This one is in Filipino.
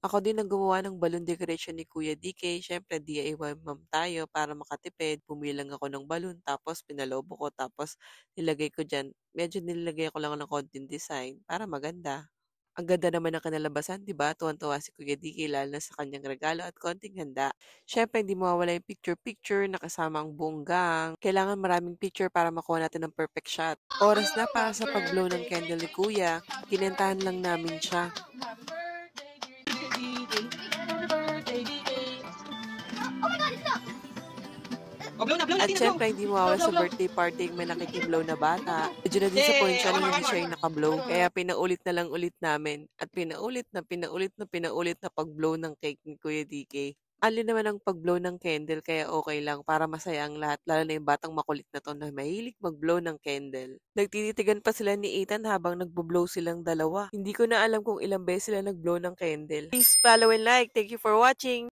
Ako din ang gumawa ng balloon decoration ni Kuya DK. Siyempre DIY mom tayo para makatipid. Bumili lang ako ng balloon tapos pinalobo ko tapos nilagay ko diyan. Medyo nilagay ko lang ng konting design para maganda. Ang ganda naman ng kinalabasan, 'di ba? Tuwang-tuwa si Kuya DK lalo na sa kanyang regalo at konting handa. Siyempre hindi mawawala yung picture-picture na kasama ang buong gang. Kailangan maraming picture para makuha natin ng perfect shot. Oras na para sa pag-blow ng candle ni Kuya. Kinentahan lang namin siya. At syempre, hindi mawawala sa birthday party yung may nakikiblow na bata. Medyo na-disappoint siya na hindi siya yung nakablow. Kaya pinaulit na lang ulit namin. At pinaulit na pag-blow ng cake ni Kuya DK. Ali naman ang pag-blow ng candle kaya okay lang para masaya ang lahat lalo na yung batang makulit na to na mahilig mag-blow ng candle. Nagtititigan pa sila ni Ethan habang nagbo-blow silang dalawa. Hindi ko na alam kung ilang beses sila nag-blow ng candle. Please follow and like. Thank you for watching!